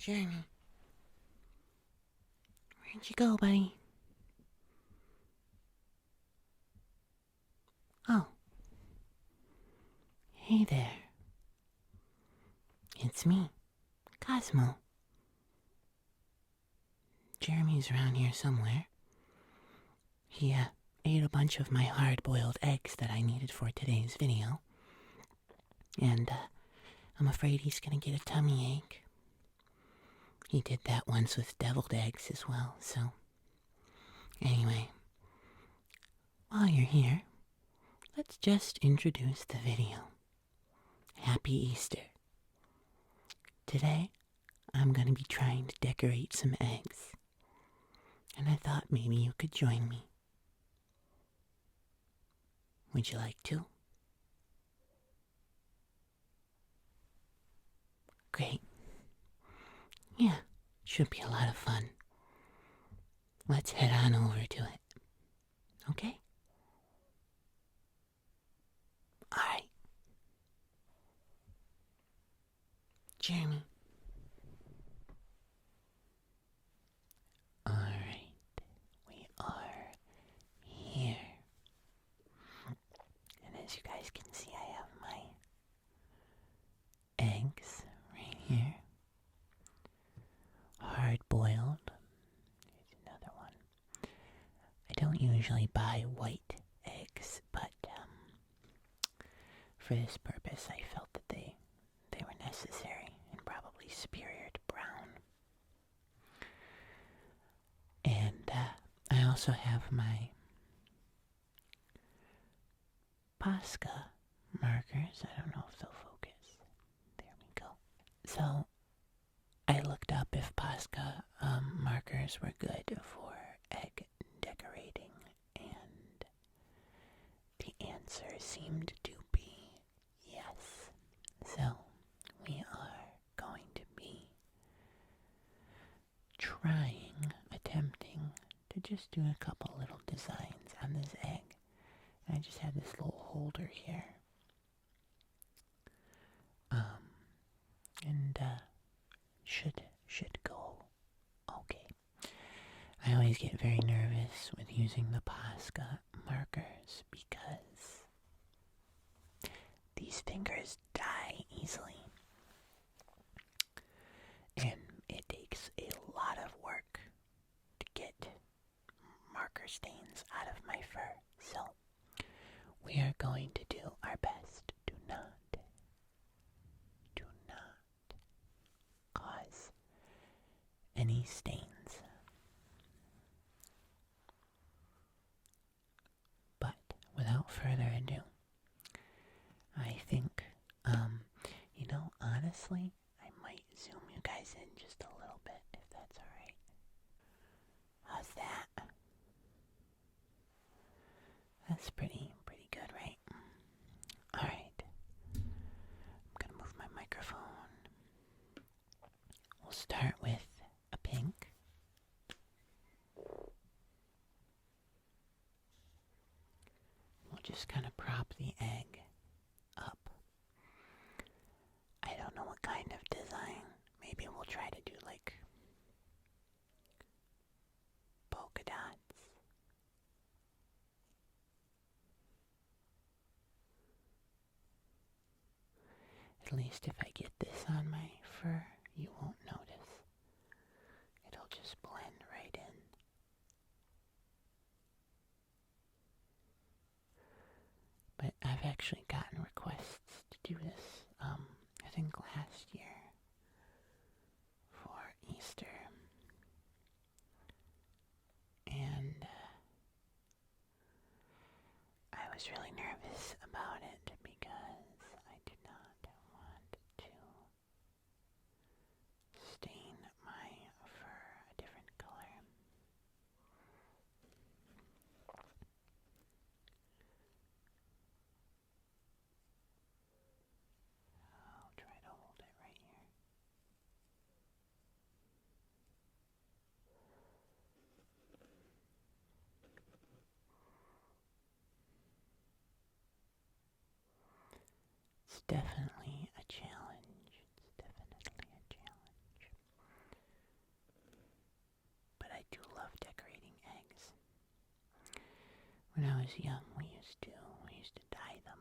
Jeremy. Where'd you go, buddy? Oh. Hey there. It's me, Cosmo. Jeremy's around here somewhere. He, ate a bunch of my hard-boiled eggs that I needed for today's video. And, I'm afraid he's gonna get a tummy ache. He did that once with deviled eggs as well, so... Anyway, while you're here, let's just introduce the video. Happy Easter. Today, I'm gonna be trying to decorate some eggs. And I thought maybe you could join me. Would you like to? Great. Yeah, should be a lot of fun. Let's head on over to it. Okay? Alright. Jeremy. Alright. We are here. And as you guys can see, I have my eggs right here. Hard boiled. Here's another one. I don't usually buy white eggs, but for this purpose I felt that they were necessary and probably superior to brown. And I also have my Posca markers. I don't know if they'll focus. There we go. So I looked up if Posca markers were good for egg decorating, and the answer seemed to be yes. So we are going to be attempting to just do a couple little designs on this egg. And I just have this little holder here. And should go okay. I always get very nervous with using the Posca markers because these fingers die easily. And it takes a lot of work to get marker stains out of my fur. So we are going to do our best. Do not cause any stains. But without further ado, I think, honestly, I might zoom you guys in just a little bit, if that's alright. How's that? That's pretty good, right? Alright. I'm gonna move my microphone. We'll start with a pink. We'll just kind of prop the egg up. I don't know what kind of design. Maybe we'll try to do like polka dots. At least if I get this on my fur, you won't notice. It'll just blend right in. But I've actually gotten requests to do this, I think last year for Easter. And I was really nervous about it because I did not want to stain my fur a different color. I'll try to hold it right here. It's definitely a challenge. It's definitely a challenge. When I was young, we used to dye them.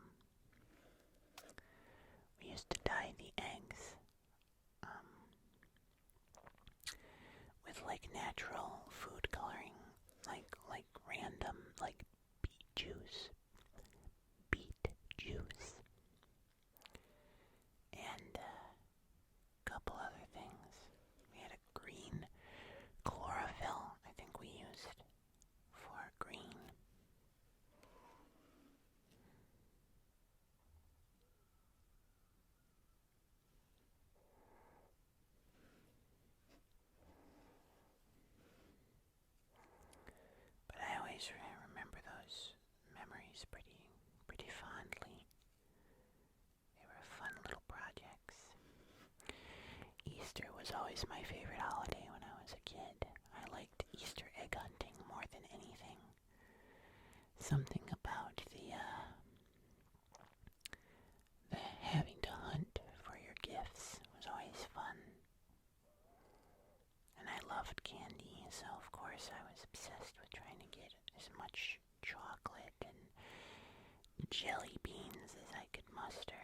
We used to dye the eggs with like natural food coloring, like random, like beet juice, and a couple other things. We had a green chlorophyll, I think we used for green. But I always remember those memories pretty fondly. They were fun little projects. Easter was always my favorite holiday when I was a kid. I liked Easter egg hunting more than anything. Something about the having to hunt for your gifts was always fun. And I loved candy, so of course I was obsessed with trying to get as much chocolate and jelly beans as I could muster.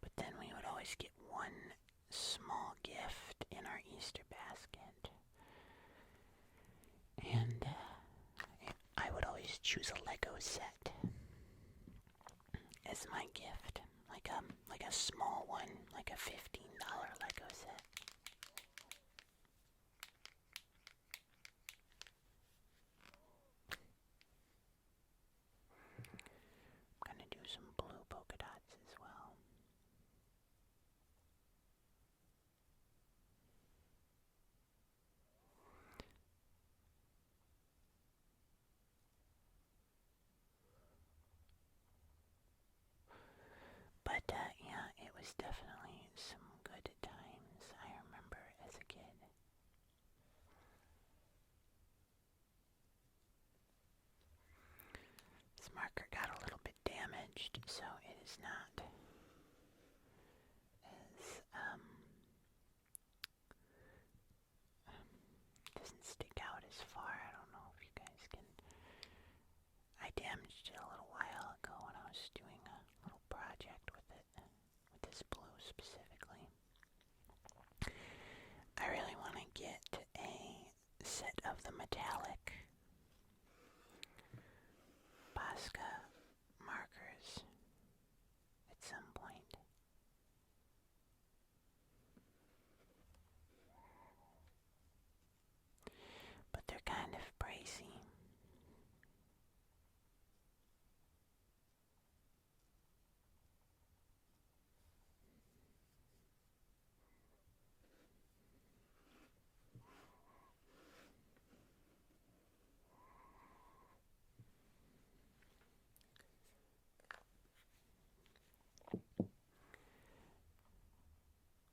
But then we would always get one small gift in our Easter basket. And I would always choose a Lego set as my gift, like a small one, like a $15 Lego set. I'm gonna do some blue polka dots as well. But yeah, it was definitely some good times I remember as a kid. This marker got a little bit damaged, so it is not as doesn't stick out as far. I don't know if you guys can. I damaged it a little while ago when I was doing a little project with it, with this blue specifically. I really want to get a set of the metallic Posca markers at some point. But they're kind of pricey.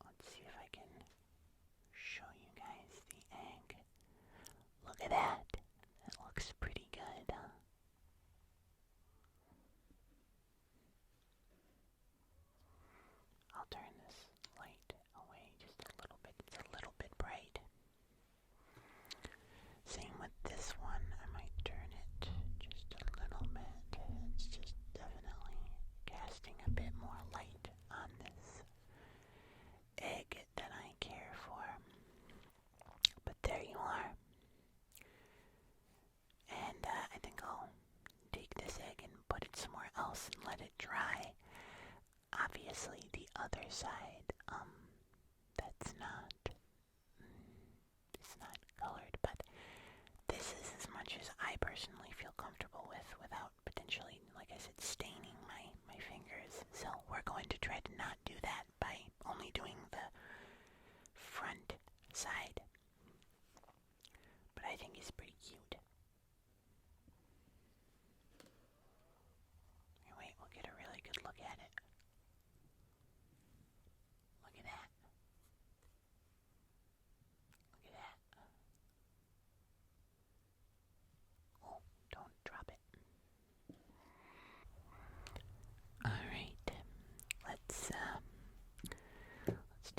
Let's see if I can show you guys the egg. Look at that. That looks pretty good, huh? I'll turn this light away just a little bit. It's a little bit bright. Same with this one. I might turn it just a little bit. It's just definitely casting a bit more light on this egg that I care for. But there you are. And I think I'll take this egg and put it somewhere else and let it dry. Obviously the other side, that's not, it's not colored, but this is as much as I personally feel comfortable with without potentially, like I said, staining my fingers. So we're going to try to not do that by only doing the front side. But I think it's pretty cute. Here, wait, we'll get a really good look at it. Look at that. Look at that. Oh, don't drop it.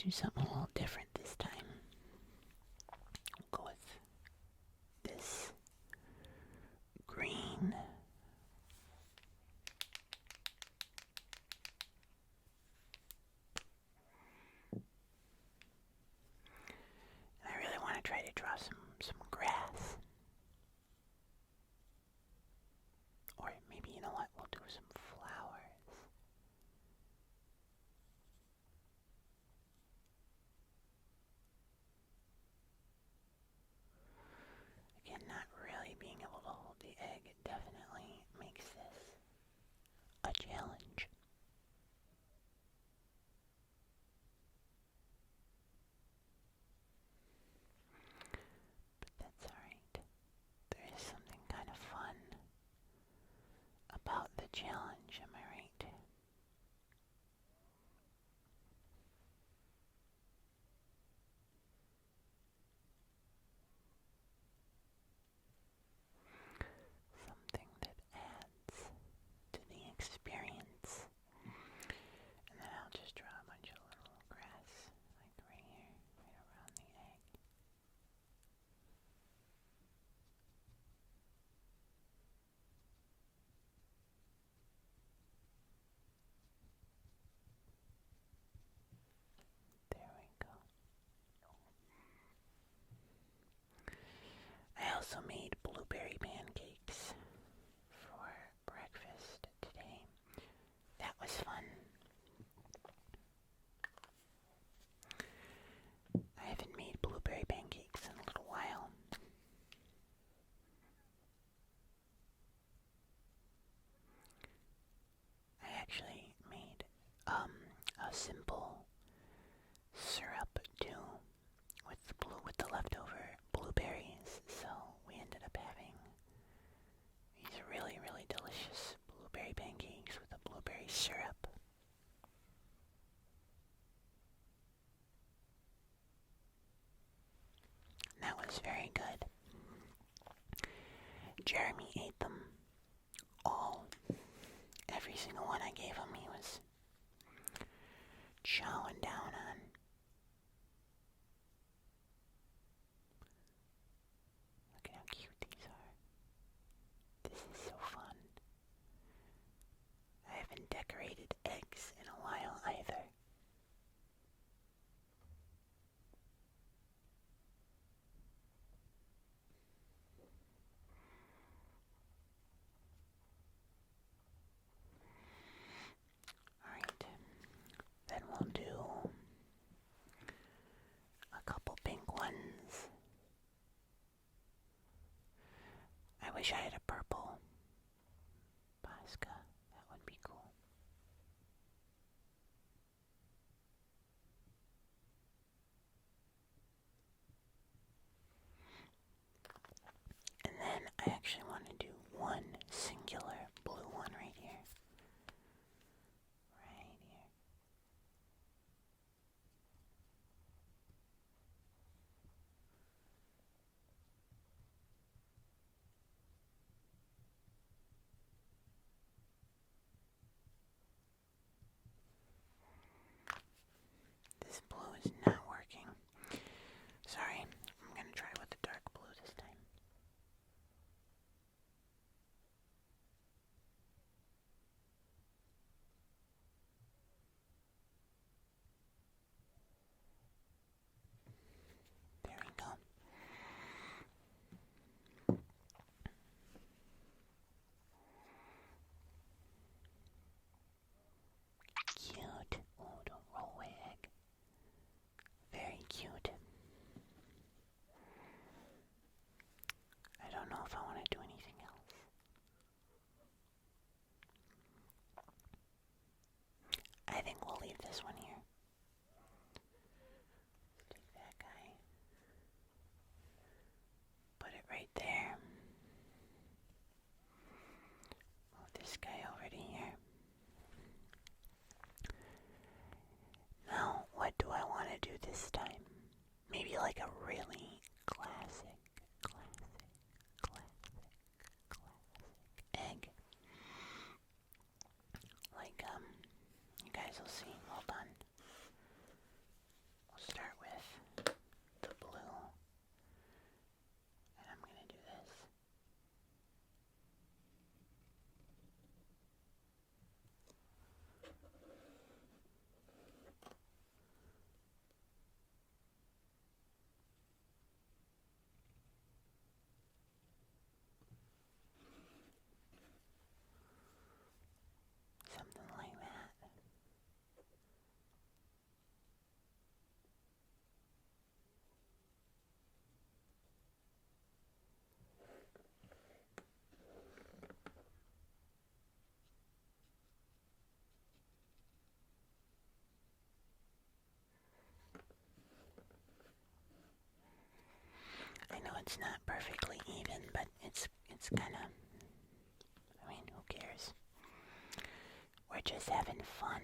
do something a little different this time. We'll go with this green. And I really want to try to draw some grass. Or maybe, you know what, we'll do some flowers. Again, not really being able to hold the egg definitely makes this a challenge. But that's alright. There is something kind of fun about the challenge, am I right? Something that adds to the experience. And then I'll just draw a bunch of little grass, like right here, right around the egg. There we go. I also made blueberry pancakes for breakfast today. That was fun. I haven't made blueberry pancakes in a little while. I actually made a simple syrup too with the leftover blueberries, so we ended up having these really, really delicious blueberry pancakes with a blueberry syrup. That was very good. Jeremy ate them all. Every single one I gave him, he was chowing down on. Look at how cute these are. This is so fun. I haven't decorated eggs in a while either. Alright, then we'll do a couple pink ones. I wish I had a purple Posca. That would be cool. And then I actually want to do one singular blue one right here. Right here. This blue is not working. Sorry, I'm going to try with the dark blue this time. There we go. Cute. Oh, don't roll away, egg. Very cute. I don't know if I want to do anything else. I think we'll leave this one here. Take that guy. Put it right there. Move this guy over to here. It's not perfectly even, but it's kind of, I mean, who cares? We're just having fun.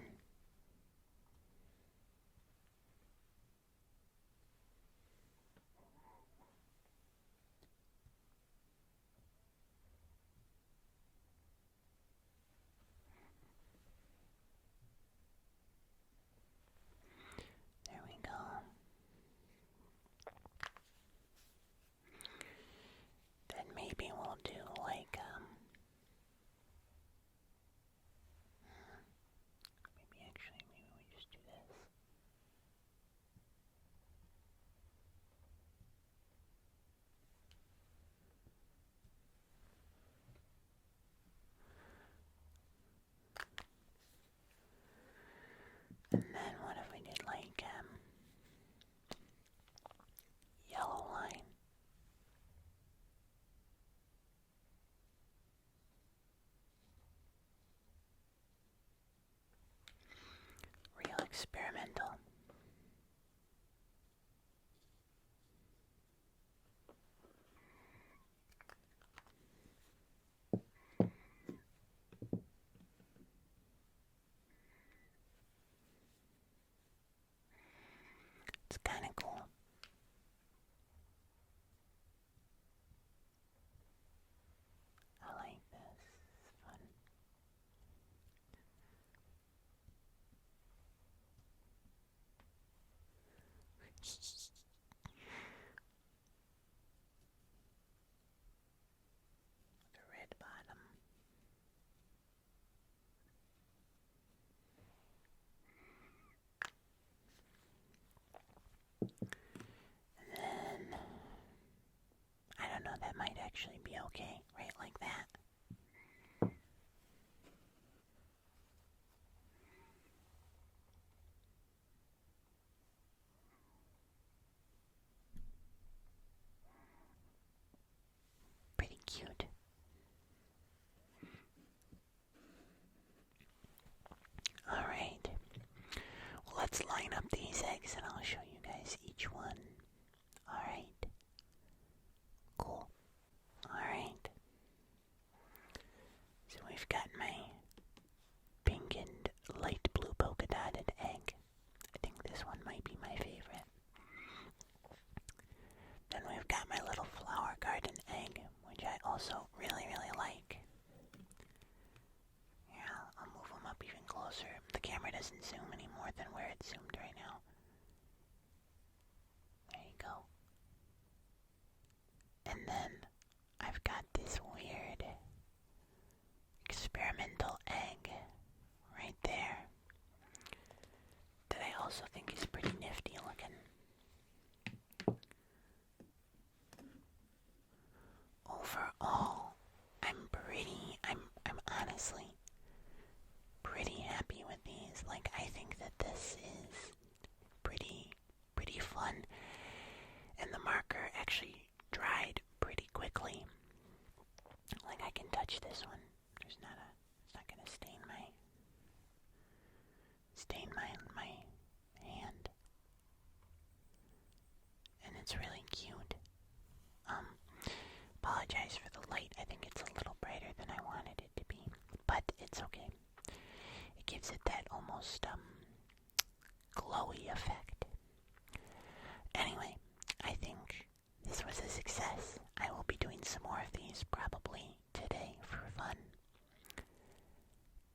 There we go. Then maybe we'll do like, maybe we just do this. And then what if we did like, yellow line? Real experimental. It's kind of cool. I like this. It's fun. The red bottom. And then, I don't know, that might actually be okay, right like that. Pretty cute. Alright. Well, let's line up these eggs and I'll show you guys each one. Alright. Cool. Alright. So we've got my pink and light blue polka dotted egg. I think this one might be my favorite. Then we've got my little flower garden egg, which I also really, really like. Yeah, I'll move them up even closer. The camera doesn't zoom any more than where it's zoomed right now. There you go. And then I've got this weird experimental egg right there that I also think is pretty nifty looking. Overall, I'm honestly pretty happy with these. Like, I think that this is pretty fun. And the marker actually dried pretty quickly. Like, I can touch this one. It's not gonna stain my hand. And it's really cute. Apologize for the light. I think it's a little brighter than I wanted it to be, but it's okay. It gives it that almost glowy effect. Anyway, I think this was a success. I will be doing some more of these probably today for fun.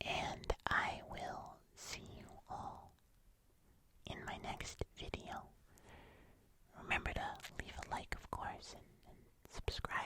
And I will see you all in my next video. Remember to leave a like, of course, and subscribe